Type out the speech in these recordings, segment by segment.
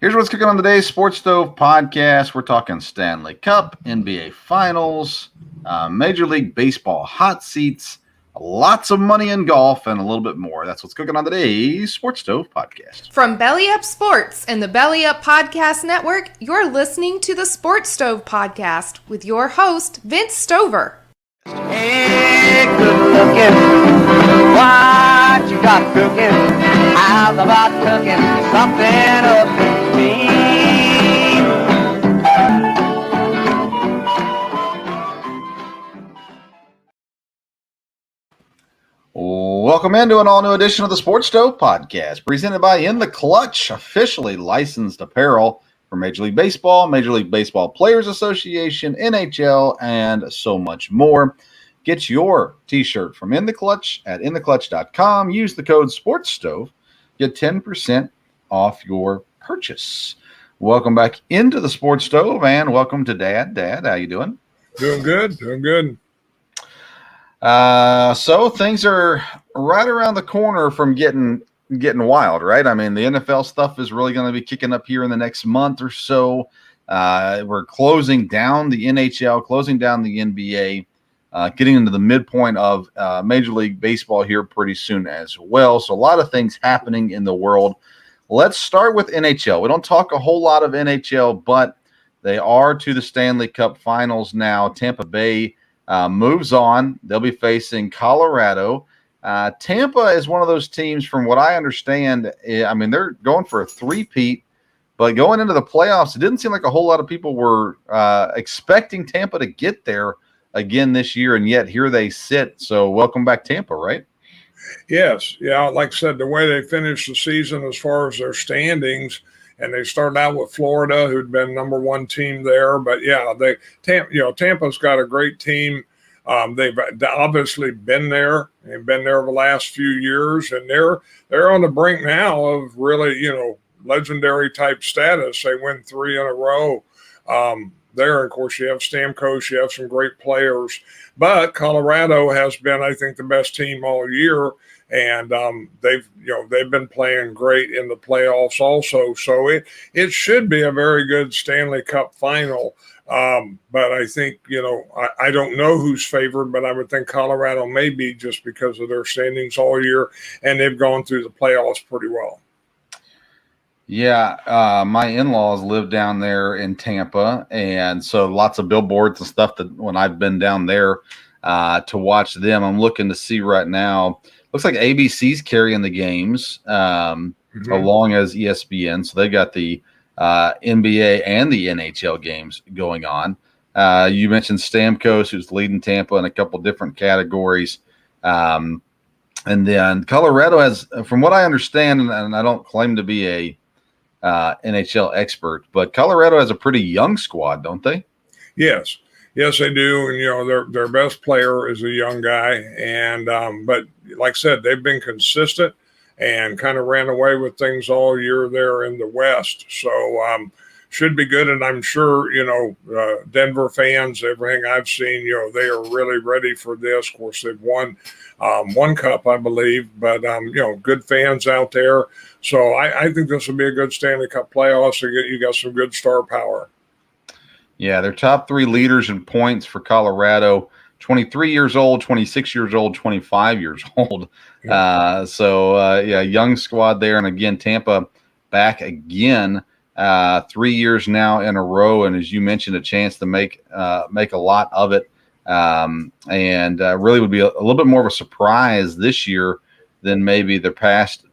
Here's what's cooking on today's Sports Stove podcast. We're talking Stanley Cup, NBA Finals, Major League Baseball hot seats, lots of money in golf, and a little bit more. That's what's cooking on today's Sports Stove podcast. From Belly Up Sports and the Belly Up Podcast Network, you're listening to the Sports Stove podcast with your host, Vince Stover. Hey, good looking, what you got cooking? How's about cooking something up in me? Welcome into an all-new edition of the Sports Stove podcast, presented by In the Clutch, officially licensed apparel for Major League Baseball, Major League Baseball Players Association, NHL, and so much more. Get your t-shirt from In the Clutch at intheclutch.com. Use the code SPORTSSTOVE. Get 10% off your purchase. Welcome back into the Sports Stove, and welcome to Dad. Dad, how you doing? Doing good. So things are right around the corner from getting wild, right? I mean, the NFL stuff is really going to be kicking up here in the next month or so. We're closing down the NHL, closing down the NBA, getting into the midpoint of Major League Baseball here pretty soon as well. So a lot of things happening in the world. Let's start with NHL. We don't talk a whole lot of NHL, but they are to the Stanley Cup Finals now. Tampa Bay moves on. They'll be facing Colorado. Tampa is one of those teams, from what I understand, I mean, they're going for a three-peat, but going into the playoffs, it didn't seem like a whole lot of people were expecting Tampa to get there again this year, and yet here they sit. So welcome back, Tampa, right? Yes. Yeah, like I said, the way they finished the season as far as their standings, and they started out with Florida, who'd been number one team there. But yeah, Tampa's got a great team. They've obviously been there the last few years, and they're on the brink now of really, legendary type status. They win 3 in a row. There, of course, you have Stamkos, you have some great players, but Colorado has been, I think, the best team all year, and they've been playing great in the playoffs also. So it should be a very good Stanley Cup final. But I think, I don't know who's favored, but I would think Colorado may be, just because of their standings all year, and they've gone through the playoffs pretty well. Yeah, my in-laws live down there in Tampa, and so lots of billboards and stuff that when I've been down there to watch them. I'm looking to see right now. Looks like ABC's carrying the games along as ESPN, so they got the NBA and the NHL games going on. You mentioned Stamkos, who's leading Tampa in a couple different categories. And then Colorado has, from what I understand, and I don't claim to be a NHL expert, but Colorado has a pretty young squad, don't they? Yes, they do. And their best player is a young guy, and but like I said, they've been consistent and kind of ran away with things all year there in the West. So should be good, and I'm sure Denver fans, everything I've seen, they are really ready for this. Of course, they've won one cup, I believe, but good fans out there. So I think this will be a good Stanley Cup playoffs. So you got some good star power. Yeah, their top 3 leaders in points for Colorado: 23 years old, 26 years old, 25 years old. Young squad there. And again, Tampa back again 3 years now in a row. And as you mentioned, a chance to make a lot of it. And really would be a little bit more of a surprise this year than maybe their past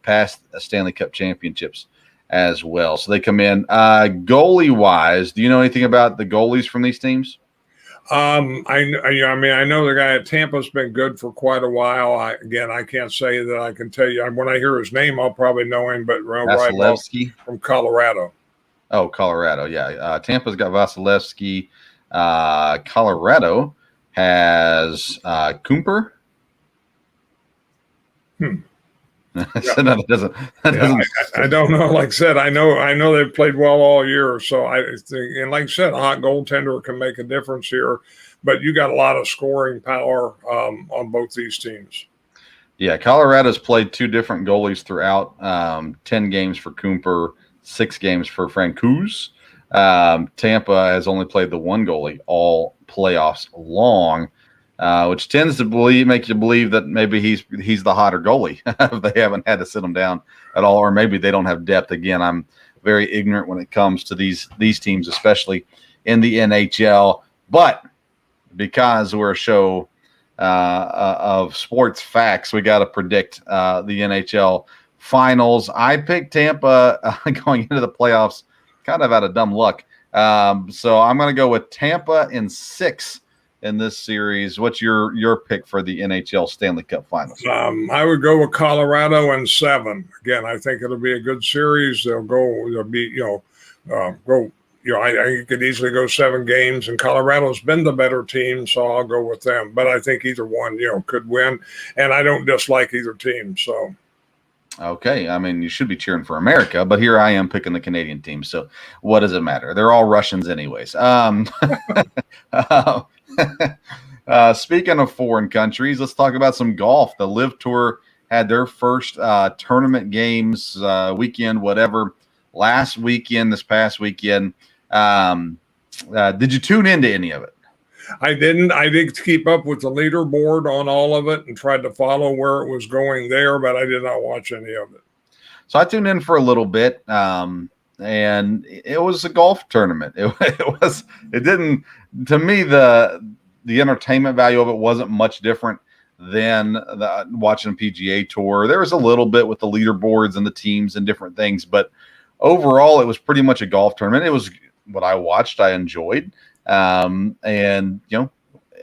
Stanley Cup championships as well. So they come in goalie-wise. Do you know anything about the goalies from these teams? I know the guy at Tampa's been good for quite a while. I can't say that I can tell you. When I hear his name, I'll probably know him. But Vasilevsky from Colorado. Oh, Colorado, yeah. Tampa's got Vasilevsky. Colorado has Cooper. So no, that doesn't. I don't know. Like I said, I know they've played well all year. So I think, and like I said, a hot goaltender can make a difference here. But you got a lot of scoring power on both these teams. Yeah, Colorado's played 2 different goalies throughout 10 games for Cooper, 6 games for Francouz. Tampa has only played the one goalie all playoffs long, which tends to make you believe that maybe he's the hotter goalie if they haven't had to sit him down at all, or maybe they don't have depth. Again, I'm very ignorant when it comes to these teams, especially in the NHL. But because we're a show of sports facts, we got to predict the NHL finals. I picked Tampa going into the playoffs, kind of out of dumb luck. So I'm going to go with Tampa in 6 in this series. What's your pick for the NHL Stanley Cup Finals? I would go with Colorado in 7. Again, I think it'll be a good series. They'll be, I could easily go 7 games, and Colorado's been the better team, so I'll go with them. But I think either one, could win, and I don't dislike either team. So. Okay, I mean, you should be cheering for America, but here I am picking the Canadian team. So what does it matter? They're all Russians anyways. Speaking of foreign countries, let's talk about some golf. The LIV Tour had their first tournament games weekend, whatever, this past weekend. Did you tune into any of it? I didn't. I did keep up with the leaderboard on all of it and tried to follow where it was going there, but I did not watch any of it. So I tuned in for a little bit, and it was a golf tournament. It didn't, to me, the entertainment value of it wasn't much different than watching a PGA Tour. There was a little bit with the leaderboards and the teams and different things, but overall, it was pretty much a golf tournament. It was what I watched. I enjoyed. And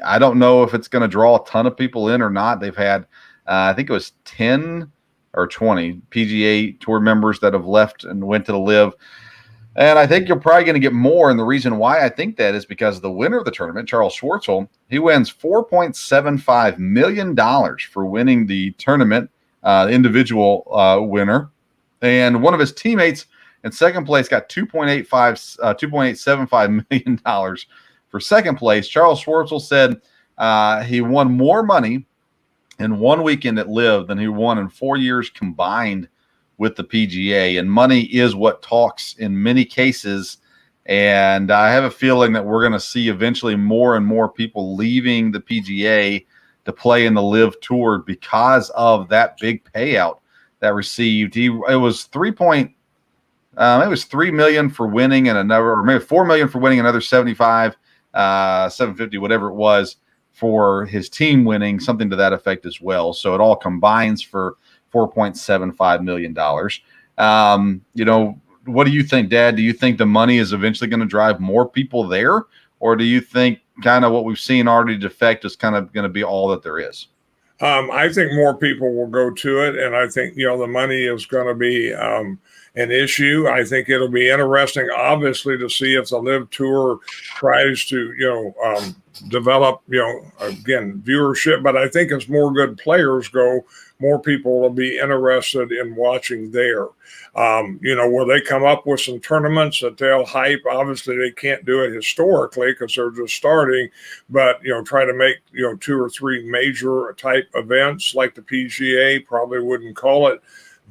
I don't know if it's going to draw a ton of people in or not. They've had, I think it was 10 or 20 PGA Tour members that have left and went to the LIV. And I think you're probably going to get more. And the reason why I think that is because the winner of the tournament, Charles Schwartzel, he wins $4.75 million for winning the tournament, individual winner. And one of his teammates in second place got $2.875 million for second place. Charles Schwartzel said he won more money in one weekend at LIV than he won in 4 years combined with the PGA. And money is what talks in many cases. And I have a feeling that we're going to see eventually more and more people leaving the PGA to play in the LIV Tour because of that big payout that received. It was $3 million for winning and another, or maybe $4 million for winning another 75, 750, whatever it was for his team winning, something to that effect as well. So it all combines for $4.75 million. What do you think, Dad? Do you think the money is eventually going to drive more people there? Or do you think kind of what we've seen already defect is kind of going to be all that there is? I think more people will go to it, and I think the money is going to be an issue. I think it'll be interesting, obviously, to see if the LIV Tour tries to develop again viewership. But I think as more good players go, more people will be interested in watching there. Will they come up with some tournaments that they'll hype? Obviously, they can't do it historically because they're just starting, but, try to make, 2 or 3 major type events like the PGA, probably wouldn't call it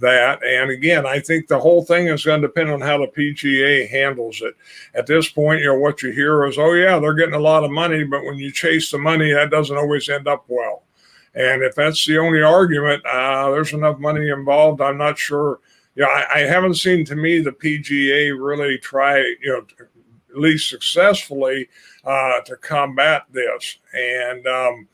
that. And again, I think the whole thing is going to depend on how the PGA handles it. At this point, what you hear is, oh yeah, they're getting a lot of money, but when you chase the money, that doesn't always end up well. And if that's the only argument, there's enough money involved. I'm not sure. I haven't seen, to me, the PGA really try, at least successfully, to combat this. And, I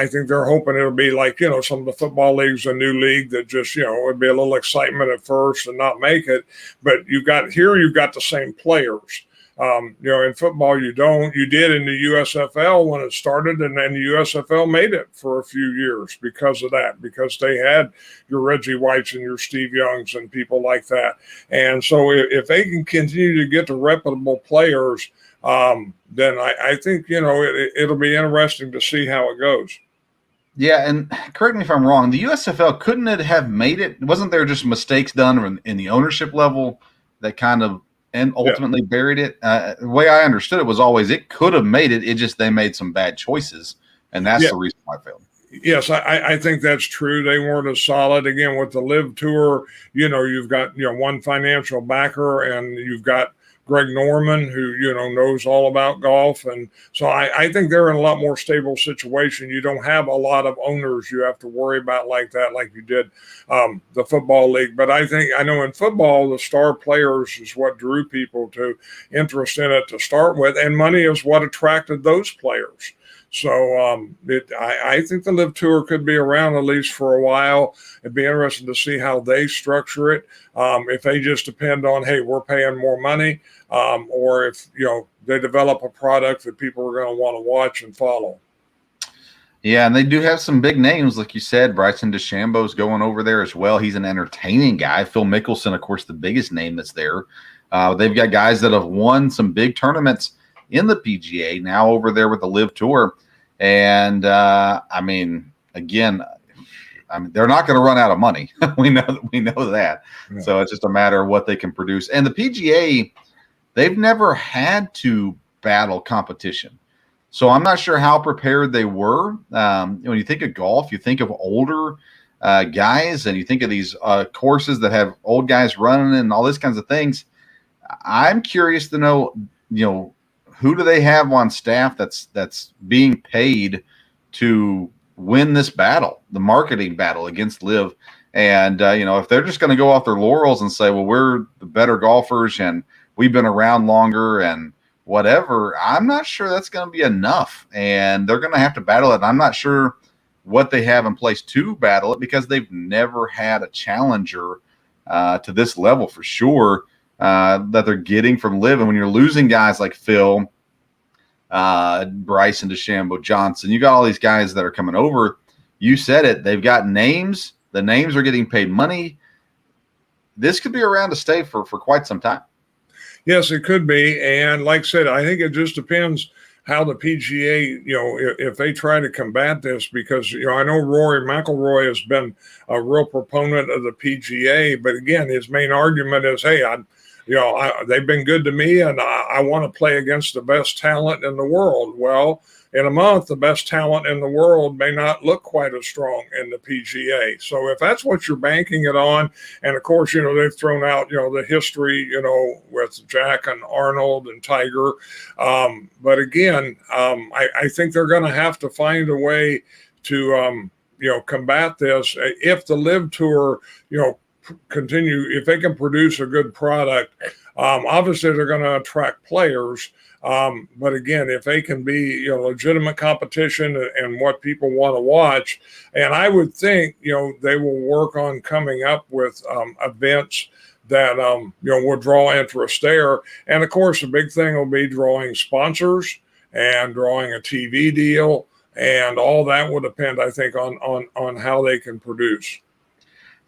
think they're hoping it'll be like, some of the football leagues, a new league that just, would be a little excitement at first and not make it. But you've got the same players. In football, you don't. You did in the USFL when it started, and then the USFL made it for a few years because of that, because they had your Reggie Whites and your Steve Youngs and people like that. And so if they can continue to get the reputable players, then I think, it'll be interesting to see how it goes. Yeah, and correct me if I'm wrong, the USFL, couldn't it have made it? Wasn't there just mistakes done in the ownership level that kind of and ultimately buried it? The way I understood it was always it could have made it. It just they made some bad choices, and that's the reason why I failed. Yes, I think that's true. They weren't as solid. Again, with the LIV Tour, you've got, one financial backer, and you've got Greg Norman, who, knows all about golf. And so I think they're in a lot more stable situation. You don't have a lot of owners you have to worry about like that, like you did the football league. But I know in football, the star players is what drew people to interest in it to start with. And money is what attracted those players. So I think the LIV Tour could be around at least for a while. It'd be interesting to see how they structure it. If they just depend on, hey, we're paying more money, or if they develop a product that people are going to want to watch and follow. Yeah, and they do have some big names, like you said. Bryson DeChambeau's going over there as well. He's an entertaining guy. Phil Mickelson, of course, the biggest name that's there. They've got guys that have won some big tournaments in the PGA now over there with the LIV Tour. And again, they're not going to run out of money. we know that. Yeah. So it's just a matter of what they can produce. And the PGA, they've never had to battle competition. So I'm not sure how prepared they were. When you think of golf, you think of older guys, and you think of these courses that have old guys running and all these kinds of things. I'm curious to know, who do they have on staff that's being paid to win this battle, the marketing battle against LIV? And, if they're just going to go off their laurels and say, well, we're the better golfers and we've been around longer and whatever, I'm not sure that's going to be enough. And they're going to have to battle it. And I'm not sure what they have in place to battle it, because they've never had a challenger to this level for sure. That they're getting from LIV. And when you're losing guys like Phil, Bryson DeChambeau, Johnson, you got all these guys that are coming over. You said it. They've got names. The names are getting paid money. This could be around to stay for quite some time. Yes, it could be. And like I said, I think it just depends how the PGA, if they try to combat this, because, I know Rory McIlroy has been a real proponent of the PGA, but again, his main argument is, hey, they've been good to me, and I want to play against the best talent in the world. Well, in a month, the best talent in the world may not look quite as strong in the PGA. So if that's what you're banking it on, and of course, they've thrown out, the history, with Jack and Arnold and Tiger. But again, I think they're going to have to find a way to, combat this. If the LIV Tour, continue, if they can produce a good product, obviously they're going to attract players. But again, if they can be, legitimate competition and what people want to watch, and I would think, they will work on coming up with events that, will draw interest there. And of course, the big thing will be drawing sponsors and drawing a TV deal, and all that will depend, I think, on how they can produce.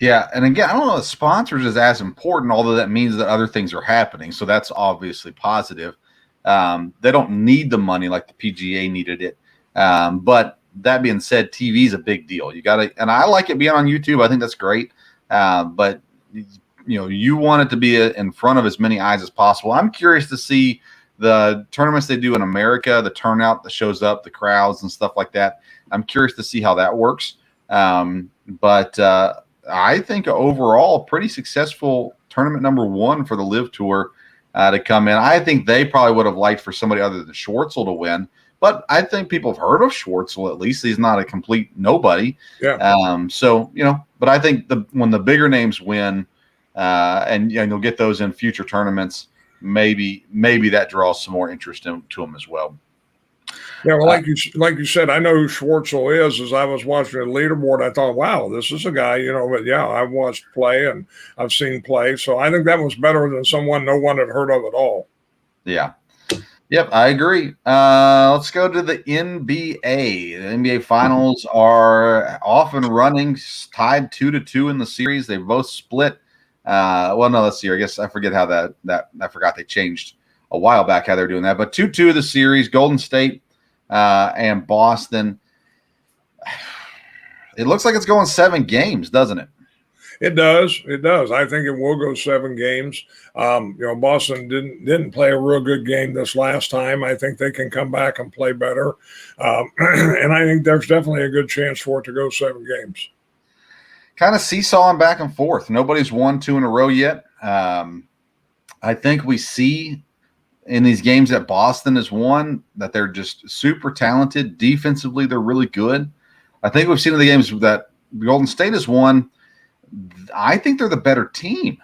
Yeah, and again, I don't know if sponsors is as important, although that means that other things are happening. So that's obviously positive. They don't need the money like the PGA needed it. But that being said, TV is a big deal. You got to, and I like it being on YouTube. I think that's great. But you want it to be in front of as many eyes as possible. I'm curious to see the tournaments they do in America, the turnout that shows up, the crowds and stuff like that. I'm curious to see how that works. But I think overall, pretty successful tournament number one for the LIV Tour to come in. I think they probably would have liked for somebody other than Schwartzel to win, but I think people have heard of Schwartzel. At least he's not a complete nobody. Yeah. But I think when the bigger names win, and you'll get those in future tournaments, maybe that draws some more interest into them as well. Yeah, well, like you said, I know who Schwartzel is. As I was watching the leaderboard, I thought, wow, this is a guy, but yeah, I've watched play and I've seen play. So I think that was better than someone no one had heard of at all. Yeah. Yep, I agree. Let's go to the NBA. The NBA Finals are off and running, tied 2-2 in the series. They both split. Let's see. I guess I forget how that I forgot they changed a while back how they're doing that. But 2-2 the series, Golden State and Boston. It looks like it's going 7 games, doesn't it? It does. It does. I think it will go 7 games. Boston didn't play a real good game this last time. I think they can come back and play better. And I think there's definitely a good chance for it to go 7 games. Kind of seesawing back and forth. Nobody's won 2 in a row yet. I think we see in these games that Boston has won that they're just super talented. Defensively, they're really good. I think we've seen in the games that Golden State has won. I think they're the better team.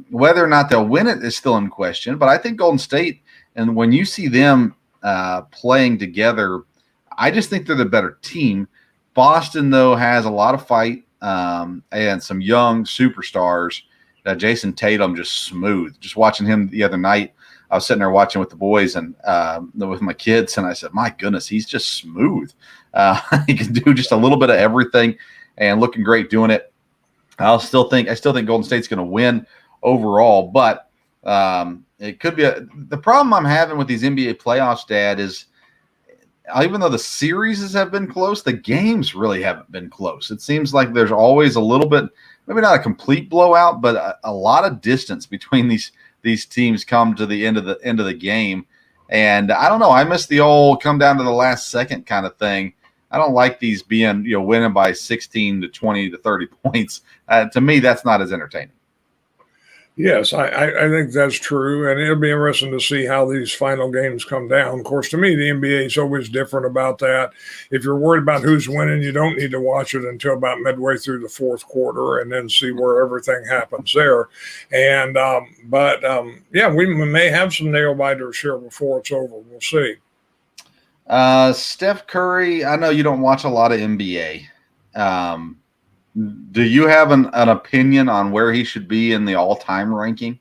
Whether or not they'll win it is still in question. But I think Golden State, and when you see them playing together, I just think they're the better team. Boston, though, has a lot of fight and some young superstars. Jason Tatum, just smooth. Just watching him the other night, I was sitting there watching with the boys and with my kids, and I said, my goodness, he's just smooth. He can do just a little bit of everything and looking great doing it. I still think Golden State's going to win overall, but it could be the problem I'm having with these NBA playoffs, Dad, is even though the series have been close, the games really haven't been close. It seems like there's always a little bit, maybe not a complete blowout, but a lot of distance between these teams come to the end of the game. And I don't know, I miss the old come down to the last second kind of thing. I don't like these being, winning by 16 to 20 to 30 points. To me, that's not as entertaining. Yes, I think that's true, and it'll be interesting to see how these final games come down. Of course, to me, the NBA is always different about that. If you're worried about who's winning, you don't need to watch it until about midway through the fourth quarter and then see where everything happens there. And we may have some nail biters here before it's over. We'll see. Steph Curry, I know you don't watch a lot of NBA. Do you have an opinion on where he should be in the all-time ranking?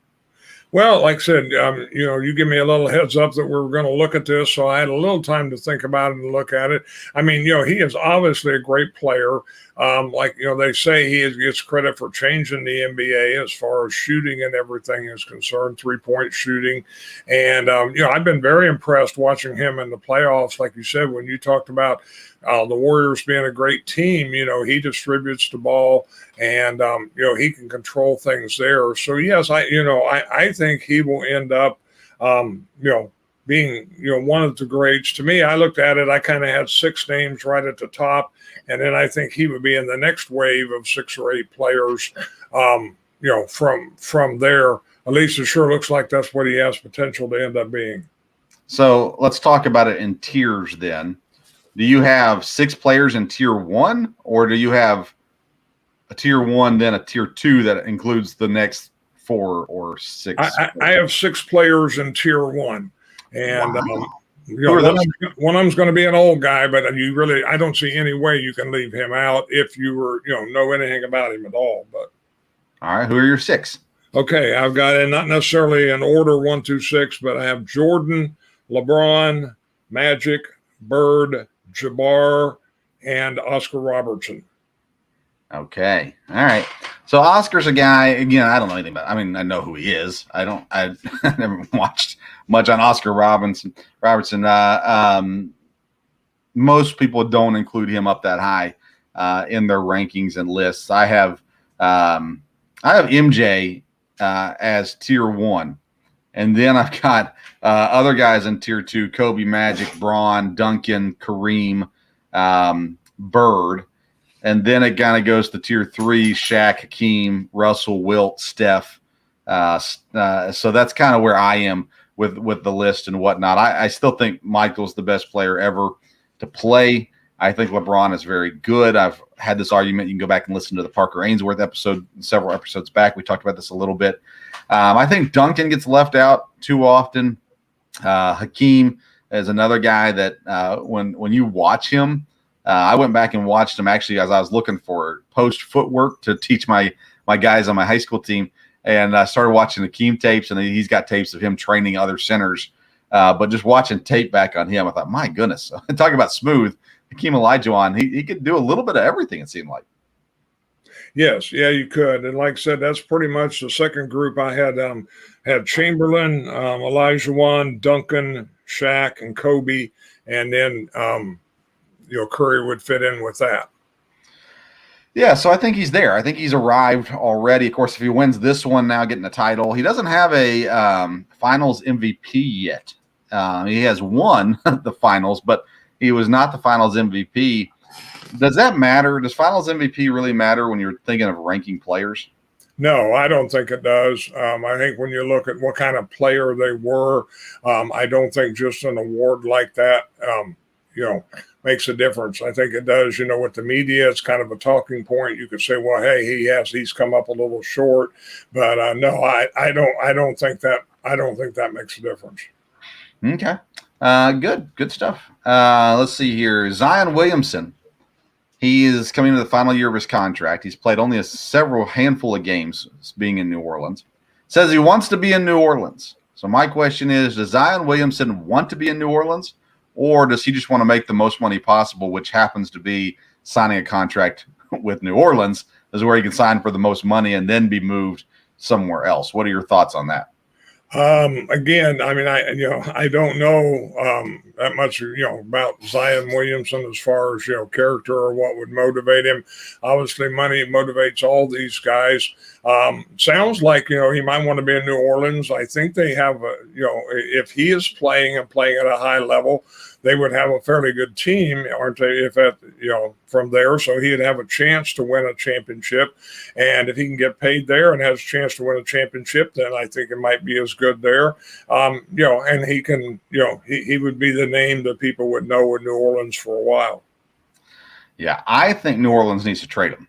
Well, like I said, you give me a little heads up that we're going to look at this, so I had a little time to think about it and look at it. I mean, he is obviously a great player. They say he gets credit for changing the NBA as far as shooting and everything is concerned, 3-point shooting. And, I've been very impressed watching him in the playoffs. Like you said, when you talked about the Warriors being a great team, he distributes the ball and, he can control things there. So, yes, I think he will end up, being, one of the greats. To me, I looked at it, I kind of had 6 names right at the top. And then I think he would be in the next wave of 6 or 8 players, from there. At least it sure looks like that's what he has potential to end up being. So let's talk about it in tiers then. Do you have 6 players in tier 1, or do you have a tier 1, then a tier 2 that includes the next 4 or 6? I have 6 players in tier 1. And wow. One of them's going to be an old guy, but I don't see any way you can leave him out if you know anything about him at all. But all right, who are your 6? Okay, I've got it not necessarily in order 1 through 6, but I have Jordan, LeBron, Magic, Bird, Jabbar, and Oscar Robertson. Okay. All right. So Oscar's a guy, again, I don't know anything about. I mean, I know who he is. I never watched much on Oscar Robertson. Most people don't include him up that high in their rankings and lists. I have MJ as tier 1. And then I've got other guys in tier 2, Kobe, Magic, Braun, Duncan, Kareem, Bird. And then it kind of goes to tier 3, Shaq, Hakeem, Russell, Wilt, Steph. So that's kind of where I am with the list and whatnot. I still think Michael's the best player ever to play. I think LeBron is very good. I've had this argument. You can go back and listen to the Parker Ainsworth episode several episodes back. We talked about this a little bit. I think Duncan gets left out too often. Hakeem is another guy that when you watch him, I went back and watched him actually as I was looking for post footwork to teach my guys on my high school team. And I started watching Hakeem tapes, and he's got tapes of him training other centers. But just watching tape back on him, I thought, my goodness, talking about smooth, Hakeem Olajuwon, he could do a little bit of everything, it seemed like. Yes, yeah, you could. And like I said, that's pretty much the second group. I had Chamberlain, Olajuwon, Duncan, Shaq, and Kobe. And then Curry would fit in with that. Yeah, so I think he's there. I think he's arrived already. Of course, if he wins this one now, getting a title, he doesn't have a finals MVP yet. He has won the finals, but he was not the finals MVP. Does that matter? Does finals MVP really matter when you're thinking of ranking players? No, I don't think it does. I think when you look at what kind of player they were, I don't think just an award like that, makes a difference. I think it does. With the media, it's kind of a talking point. You could say, well, hey, he's come up a little short, but no, I don't think that makes a difference. Okay, good stuff. Let's see here, Zion Williamson. He is coming into the final year of his contract. He's played only a handful of games being in New Orleans. Says he wants to be in New Orleans. So my question is, does Zion Williamson want to be in New Orleans, or does he just want to make the most money possible, which happens to be signing a contract with New Orleans, is where he can sign for the most money and then be moved somewhere else? What are your thoughts on that? Again, I mean, I don't know that much, about Zion Williamson as far as, character or what would motivate him. Obviously, money motivates all these guys. Sounds like, he might want to be in New Orleans. I think they have, if he is playing and playing at a high level, they would have a fairly good team, aren't they? From there, so he'd have a chance to win a championship, and if he can get paid there and has a chance to win a championship, then I think it might be as good there. And he can, he would be the name that people would know in New Orleans for a while. Yeah, I think New Orleans needs to trade him.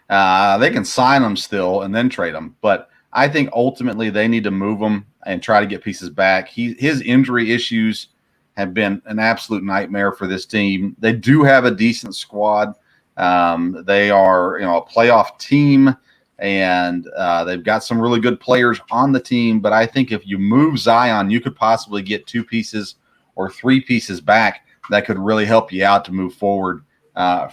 They can sign him still and then trade him, but I think ultimately they need to move him and try to get pieces back. His injury issues have been an absolute nightmare for this team. They do have a decent squad. They are, a playoff team, and they've got some really good players on the team. But I think if you move Zion, you could possibly get 2 pieces or 3 pieces back that could really help you out to move forward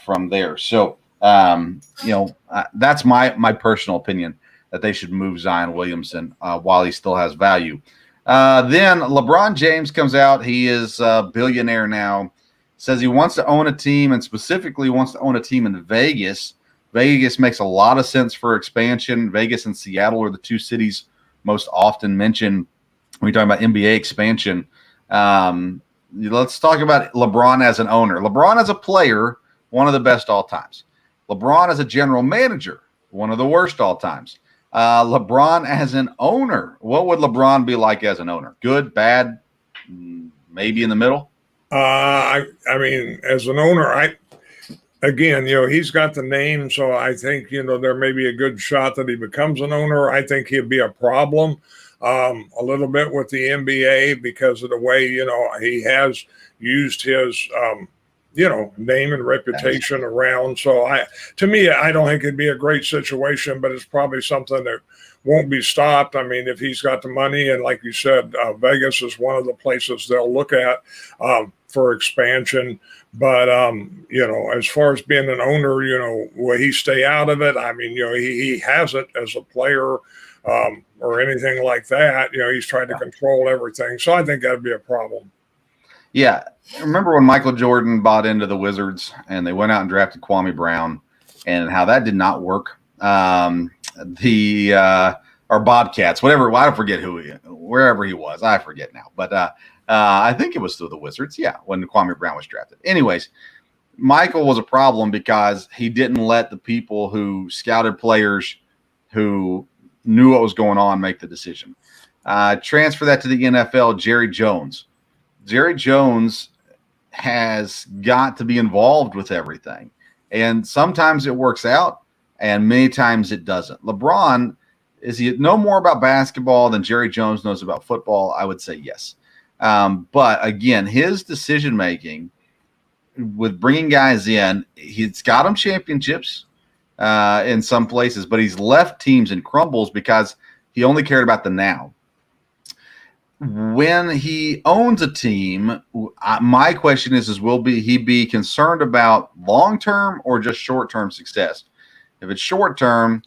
from there. So, that's my personal opinion, that they should move Zion Williamson while he still has value. Then LeBron James comes out. He is a billionaire now. Says he wants to own a team, and specifically wants to own a team in Vegas. Vegas makes a lot of sense for expansion. Vegas and Seattle are the 2 cities most often mentioned when we talk about NBA expansion. Let's talk about LeBron as an owner. LeBron as a player, one of the best all times. LeBron as a general manager, one of the worst all times. LeBron as an owner, what would LeBron be like as an owner? Good, bad, maybe in the middle? I mean, as an owner, he's got the name, so I think, there may be a good shot that he becomes an owner. I think he'd be a problem a little bit with the NBA because of the way, he has used his name and reputation around. So to me, I don't think it'd be a great situation, but it's probably something that won't be stopped. I mean, if he's got the money, and like you said, Vegas is one of the places they'll look at for expansion. But, as far as being an owner, will he stay out of it? I mean, he hasn't as a player or anything like that. He's tried to control everything. So I think that'd be a problem. Yeah. Remember when Michael Jordan bought into the Wizards and they went out and drafted Kwame Brown, and how that did not work? Or Bobcats, whatever. I forget wherever he was. I forget now. But I think it was through the Wizards. Yeah, when Kwame Brown was drafted. Anyways, Michael was a problem because he didn't let the people who scouted players who knew what was going on make the decision. Transfer that to the NFL, Jerry Jones. Jerry Jones has got to be involved with everything. And sometimes it works out, and many times it doesn't. LeBron, is he know more about basketball than Jerry Jones knows about football? I would say yes. But again, his decision-making with bringing guys in, he's got them championships in some places, but he's left teams in crumbles because he only cared about the now. When he owns a team, my question is will he be concerned about long-term or just short-term success? If it's short-term,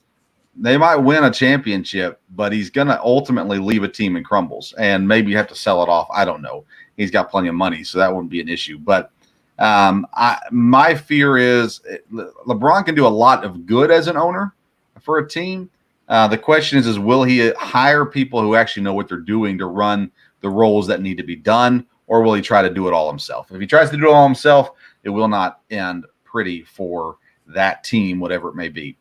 they might win a championship, but he's going to ultimately leave a team in crumbles, and maybe you have to sell it off. I don't know. He's got plenty of money, so that wouldn't be an issue. But My fear is LeBron can do a lot of good as an owner for a team. The question is will he hire people who actually know what they're doing to run the roles that need to be done, or will he try to do it all himself? If he tries to do it all himself, it will not end pretty for that team, whatever it may be.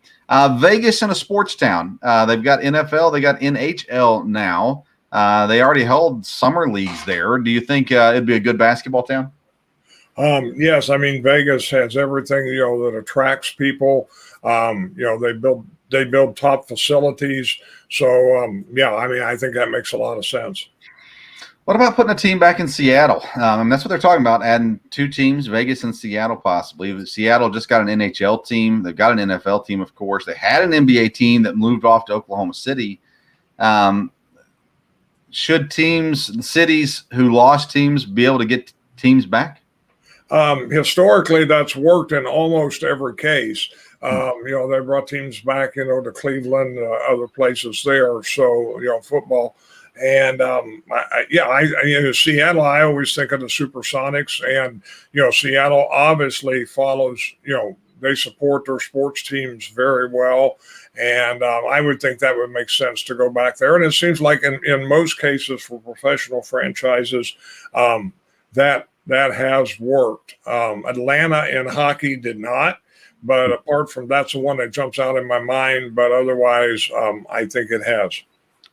Vegas in a sports town. They've got NFL, they got NHL now. They already held summer leagues there. Do you think it'd be a good basketball town? Yes, I mean Vegas has everything that attracts people. They build top facilities. So I think that makes a lot of sense. What about putting a team back in Seattle? That's what they're talking about, adding 2 teams, Vegas and Seattle possibly. Seattle just got an NHL team. They've got an NFL team, of course. They had an NBA team that moved off to Oklahoma City. Should cities who lost teams be able to get teams back? Historically, that's worked in almost every case. They brought teams back, to Cleveland, other places there. So, football. And Seattle, I always think of the Supersonics, and Seattle obviously follows. They support their sports teams very well, and I would think that would make sense to go back there. And it seems like in most cases for professional franchises, that has worked. Atlanta in hockey did not, but apart from that's the one that jumps out in my mind. But otherwise, I think it has.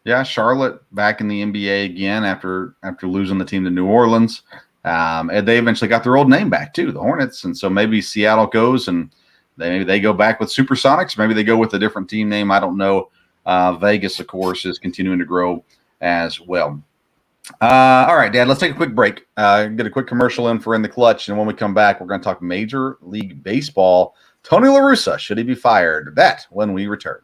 Yeah, Charlotte back in the NBA again after losing the team to New Orleans. And they eventually got their old name back too, the Hornets. And so maybe Seattle goes and maybe they go back with Supersonics. Maybe they go with a different team name. I don't know. Vegas, of course, is continuing to grow as well. All right, Dad, let's take a quick break. Get a quick commercial in for In the Clutch. And when we come back, we're going to talk Major League Baseball. Tony La Russa, should he be fired? That when we return.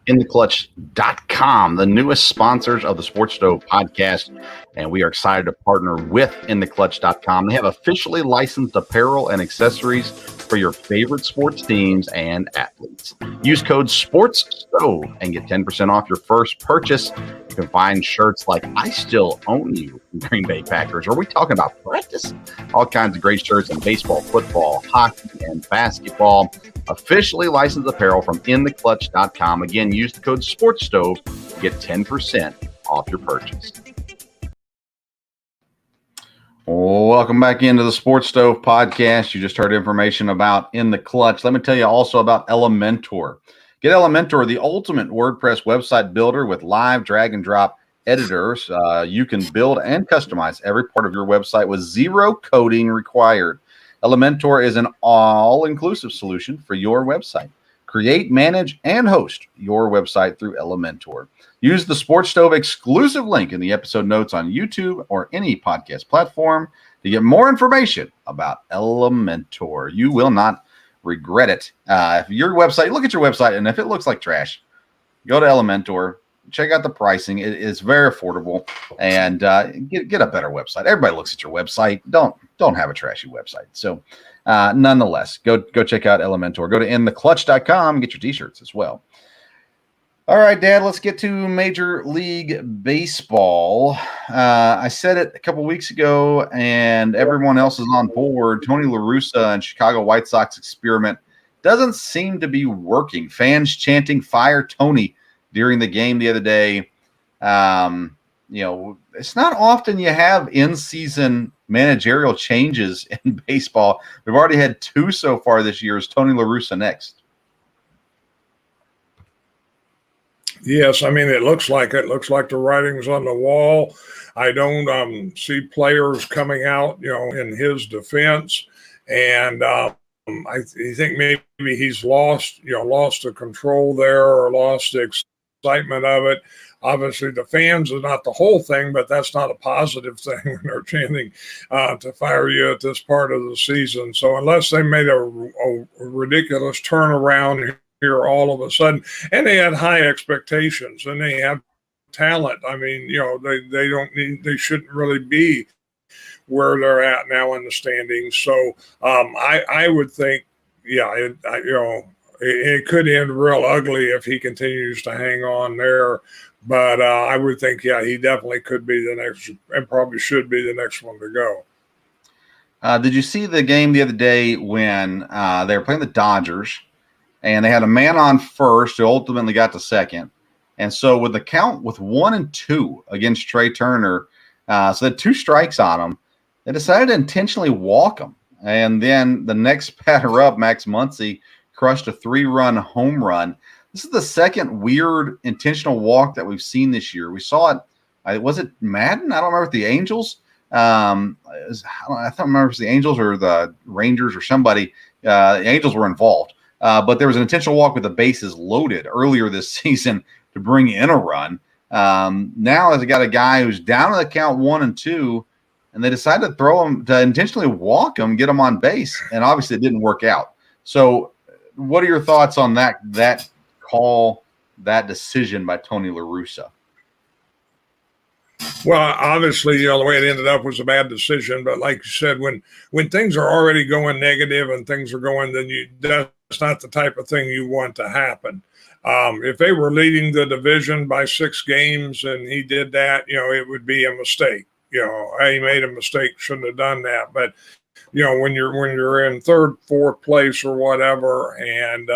InTheClutch.com, the newest sponsors of the Sports Stove podcast, and we are excited to partner with InTheClutch.com. They have officially licensed apparel and accessories for your favorite sports teams and athletes. Use code SPORTSSTOVE and get 10% off your first purchase. You can find shirts like I Still Own You, Green Bay Packers. Are we talking about practice? All kinds of great shirts in baseball, football, hockey, and basketball. Officially licensed apparel from InTheClutch.com. Again, use the code SPORTSSTOVE to get 10% off your purchase. Welcome back into the Sports Stove podcast. You just heard information about In the Clutch. Let me tell you also about Elementor. Get Elementor, the ultimate WordPress website builder with live drag and drop editors. You can build and customize every part of your website with zero coding required. Elementor is an all-inclusive solution for your website. Create, manage, and host your website through Elementor. Use the Sports Stove exclusive link in the episode notes on YouTube or any podcast platform to get more information about Elementor. You will not regret it. If your website, look at your website, and if it looks like trash, go to Elementor. Check out the pricing. It is very affordable, and get a better website. Everybody looks at your website. Don't have a trashy website. So, nonetheless, go check out Elementor. Go to InTheClutch.com. Get your t-shirts as well. All right, Dad, let's get to Major League Baseball. I said it a couple weeks ago, and everyone else is on board. Tony La Russa and Chicago White Sox experiment doesn't seem to be working. Fans chanting "Fire Tony" during the game the other day. It's not often you have in-season managerial changes in baseball. We've already had 2 so far this year. Is Tony La Russa next? Yes, I mean, it looks like the writing's on the wall. I don't see players coming out, in his defense. And I think maybe he's lost the control there, or lost the excitement of it. Obviously, the fans are not the whole thing, but that's not a positive thing when they're chanting to fire you at this part of the season. So unless they made a ridiculous turnaround here all of a sudden, and they had high expectations, and they have talent. I mean, they shouldn't really be where they're at now in the standings. So I would think, it could end real ugly if he continues to hang on there. But I would think, yeah, he definitely could be the next, and probably should be the next one to go. Did you see the game the other day when they were playing the Dodgers and they had a man on first who ultimately got to second? And so with the count with 1-2 against Trey Turner, so they had 2 strikes on him, they decided to intentionally walk him. And then the next batter up, Max Muncy, crushed a 3-run home run. This is the second weird intentional walk that we've seen this year. We saw it. Was it Madden? I don't remember, the Angels. I don't remember if it was the Angels or the Rangers or somebody. The Angels were involved. But there was an intentional walk with the bases loaded earlier this season to bring in a run. Now they got a guy who's down to the count 1-2, and they decided to throw him, to intentionally walk him, get him on base, and obviously it didn't work out. So what are your thoughts on that call, that decision by Tony La Russa? Well, obviously, the way it ended up was a bad decision. But like you said, when things are already going negative and things are going, then that's not the type of thing you want to happen. If they were leading the division by 6 games and he did that, it would be a mistake. He made a mistake, shouldn't have done that. But when you're in 3rd, 4th place or whatever, and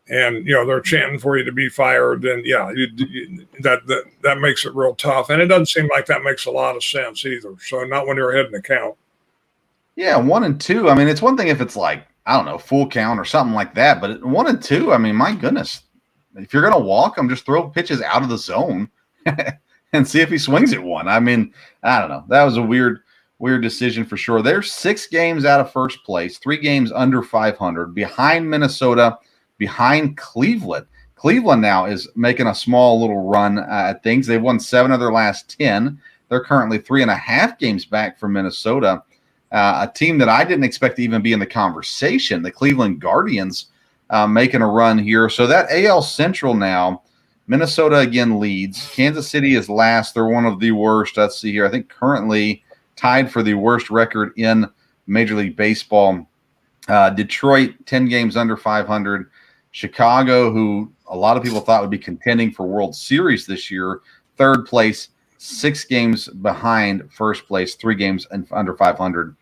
they're chanting for you to be fired, then that makes it real tough. And it doesn't seem like that makes a lot of sense either. So not when you're ahead in the count. Yeah, 1-2. I mean, it's one thing if it's like, I don't know, full count or something like that. But 1-2, I mean, my goodness, if you're gonna walk them, just throw pitches out of the zone and see if he swings at one. I mean, I don't know. That was a weird decision for sure. They're 6 games out of first place, 3 games under 500, behind Minnesota, behind Cleveland. Cleveland now is making a small little run at things. They've won 7 of their last 10. They're currently 3.5 games back from Minnesota, a team that I didn't expect to even be in the conversation, the Cleveland Guardians, making a run here. So that AL Central now, Minnesota again leads. Kansas City is last. They're one of the worst. Let's see here. I think currently tied for the worst record in Major League Baseball. Detroit, 10 games under 500. Chicago, who a lot of people thought would be contending for World Series this year, 3rd place, 6 games behind first place, 3 games under 500.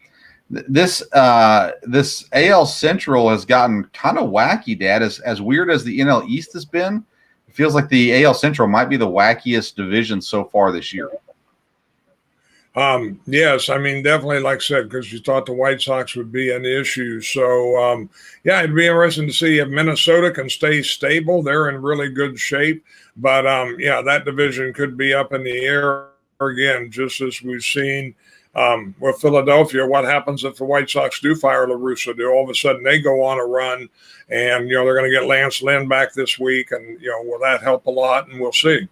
This AL Central has gotten kind of wacky, Dad. As weird as the NL East has been, it feels like the AL Central might be the wackiest division so far this year. Yes, I mean, definitely, like I said, because you thought the White Sox would be an issue. So, it'd be interesting to see if Minnesota can stay stable. They're in really good shape. But, that division could be up in the air again, just as we've seen with Philadelphia. What happens if the White Sox do fire La Russa? Do all of a sudden they go on a run and, they're going to get Lance Lynn back this week? And, will that help a lot? And we'll see.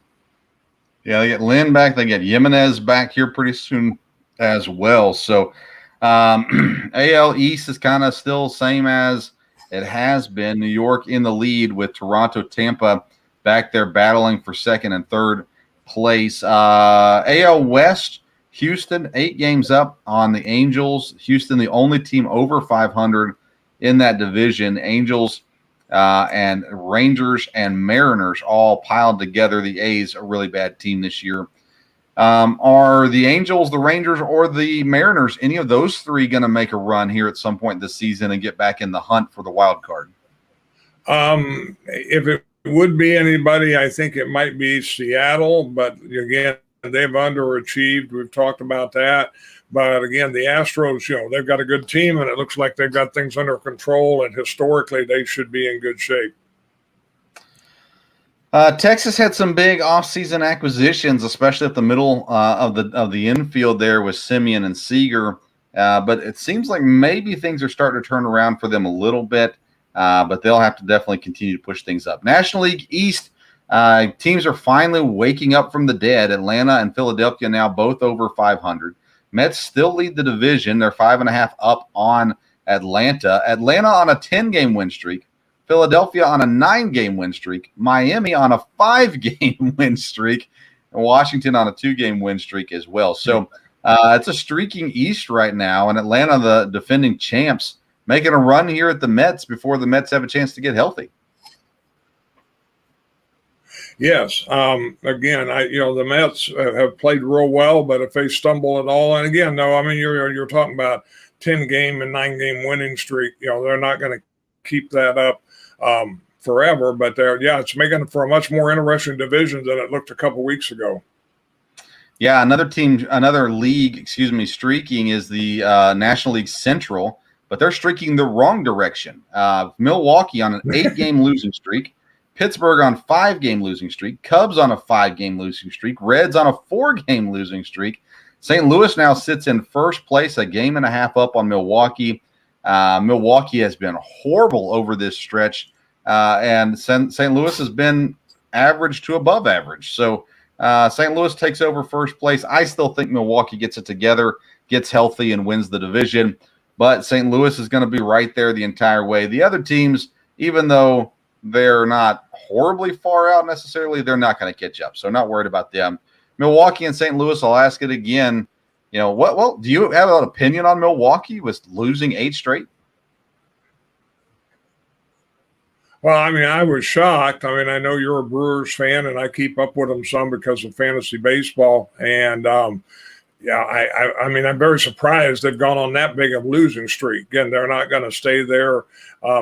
Yeah, they get Lynn back. They get Jimenez back here pretty soon as well. So AL East is kind of still same as it has been. New York in the lead with Toronto, Tampa back there battling for 2nd and 3rd place. AL West, Houston, 8 games up on the Angels. Houston, the only team over 500 in that division. Angels and Rangers and Mariners all piled together. The A's, a really bad team this year. Are the Angels, the Rangers, or the Mariners, any of those 3 going to make a run here at some point this season and get back in the hunt for the wild card? If it would be anybody, I think it might be Seattle. But again, they've underachieved. We've talked about that. But again, the Astros, they've got a good team, and it looks like they've got things under control. And historically, they should be in good shape. Texas had some big offseason acquisitions, especially at the middle of the infield there with Simeon and Seager. But it seems like maybe things are starting to turn around for them a little bit. But they'll have to definitely continue to push things up. National League East, teams are finally waking up from the dead. Atlanta and Philadelphia now both over 500. Mets still lead the division. They're 5.5 up on Atlanta. Atlanta on a 10-game win streak. Philadelphia on a 9-game win streak. Miami on a 5-game win streak. And Washington on a 2-game win streak as well. So it's a streaking East right now. And Atlanta, the defending champs, making a run here at the Mets before the Mets have a chance to get healthy. Yes. Again, the Mets have played real well, but if they stumble at all, and again, no, I mean, you're talking about 10-game and 9-game winning streak. They're not going to keep that up forever, but it's making it for a much more interesting division than it looked a couple weeks ago. Yeah, another league, streaking is the National League Central, but they're streaking the wrong direction. Milwaukee on an 8-game losing streak. Pittsburgh on 5-game losing streak, Cubs on a 5-game losing streak, Reds on a 4-game losing streak. St. Louis now sits in first place, a game and a half up on Milwaukee. Milwaukee has been horrible over this stretch, and St. Louis has been average to above average. So St. Louis takes over first place. I still think Milwaukee gets it together, gets healthy, and wins the division. But St. Louis is going to be right there the entire way. The other teams, even though they're not horribly far out necessarily, they're not going to catch up. So not worried about them. Milwaukee and St. Louis, I'll ask it again. What do you have an opinion on Milwaukee with losing 8 straight? Well, I mean, I was shocked. I mean, I know you're a Brewers fan, and I keep up with them some because of fantasy baseball. And, I mean, I'm very surprised they've gone on that big of a losing streak. Again, they're not going to stay there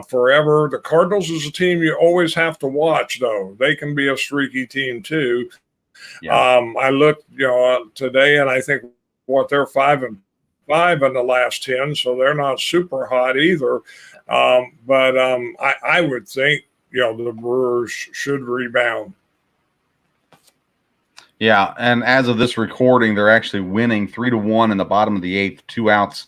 forever. The Cardinals is a team you always have to watch, though. They can be a streaky team, too. Yeah. I looked, today, and I think they're 5-5 in the last 10, so they're not super hot either. But I would think, the Brewers should rebound. Yeah, and as of this recording, they're actually winning 3-1 in the bottom of the 8th, 2 outs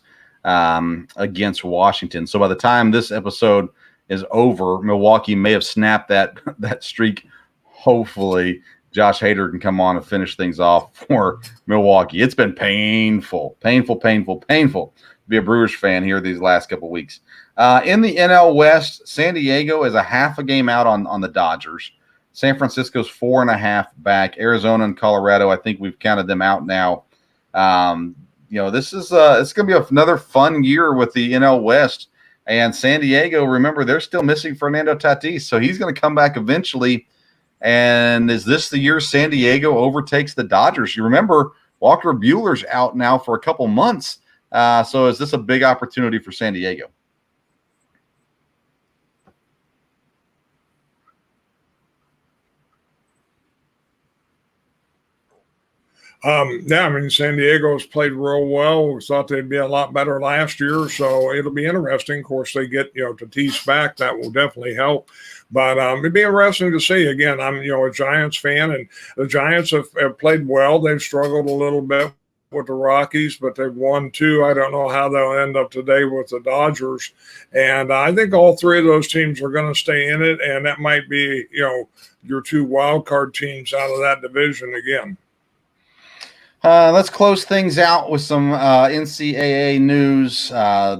against Washington. So by the time this episode is over, Milwaukee may have snapped that streak. Hopefully, Josh Hader can come on and finish things off for Milwaukee. It's been painful to be a Brewers fan here these last couple weeks. In the NL West, San Diego is a half a game out on the Dodgers. San Francisco's 4.5 back. Arizona and Colorado, I think we've counted them out now. This is it's going to be another fun year with the NL West. And San Diego, remember, they're still missing Fernando Tatis, so he's going to come back eventually. And is this the year San Diego overtakes the Dodgers? You remember Walker Buehler's out now for a couple months. So is this a big opportunity for San Diego? I mean, San Diego's played real well. We thought they'd be a lot better last year, so it'll be interesting. Of course, they get, Tatis back. That will definitely help. But it'd be interesting to see. Again, I'm, a Giants fan, and the Giants have played well. They've struggled a little bit with the Rockies, but they've won 2. I don't know how they'll end up today with the Dodgers. And I think all 3 of those teams are going to stay in it, and that might be, your 2 wild card teams out of that division again. Let's close things out with some NCAA news.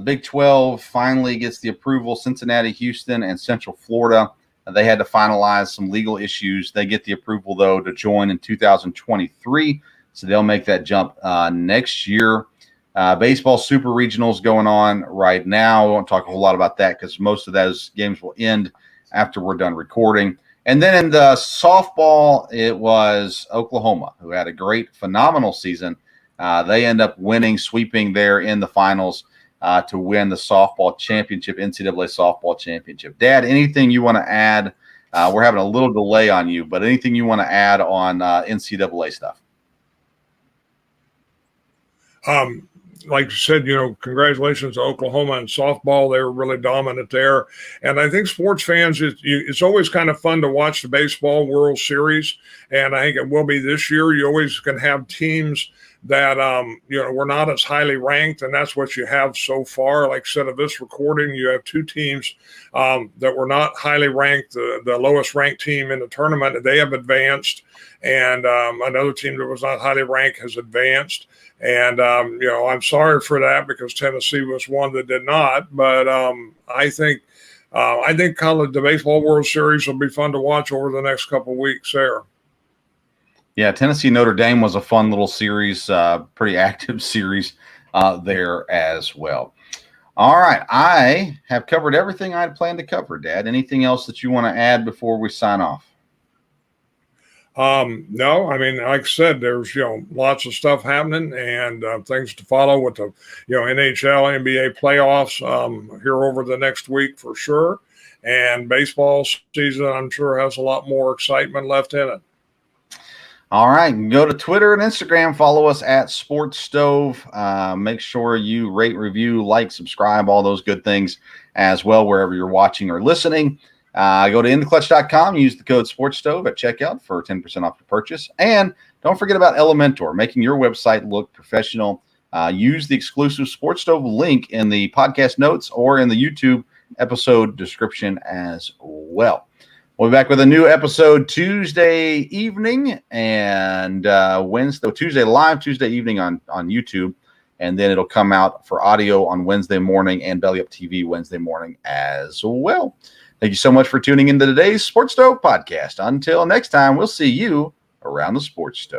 Big 12 finally gets the approval. Cincinnati, Houston, and Central Florida. They had to finalize some legal issues. They get the approval, though, to join in 2023. So they'll make that jump next year. Baseball Super Regionals going on right now. We won't talk a whole lot about that because most of those games will end after we're done recording. And then in the softball, it was Oklahoma, who had a great, phenomenal season. They end up sweeping there in the finals to win the softball championship, NCAA softball championship. Dad, anything you want to add? We're having a little delay on you, but anything you want to add on NCAA stuff? Like you said, congratulations to Oklahoma and softball. They were really dominant there. And I think sports fans, it's always kind of fun to watch the baseball World Series. And I think it will be this year. You always can have teams that, were not as highly ranked. And that's what you have so far. Like I said, of this recording, you have 2 teams that were not highly ranked. The lowest ranked team in the tournament, they have advanced. And another team that was not highly ranked has advanced. And, I'm sorry for that because Tennessee was one that did not. But I think the Baseball World Series will be fun to watch over the next couple of weeks there. Yeah, Tennessee Notre Dame was a fun little series, pretty active series there as well. All right, I have covered everything I had planned to cover, Dad. Anything else that you want to add before we sign off? No, I mean, like I said, there's, lots of stuff happening and things to follow with the, NHL, NBA playoffs here over the next week for sure. And baseball season, I'm sure, has a lot more excitement left in it. All right. Go to Twitter and Instagram. Follow us at Sports Stove. Make sure you rate, review, like, subscribe, all those good things as well, wherever you're watching or listening. Go to InTheClutch.com. Use the code SportsStove at checkout for 10% off your purchase. And don't forget about Elementor, making your website look professional. Use the exclusive Sports Stove link in the podcast notes or in the YouTube episode description as well. We'll be back with a new episode Tuesday evening and Tuesday live, Tuesday evening on YouTube. And then it'll come out for audio on Wednesday morning and Belly Up TV Wednesday morning as well. Thank you so much for tuning into today's Sports Stove podcast. Until next time, we'll see you around the Sports Stove.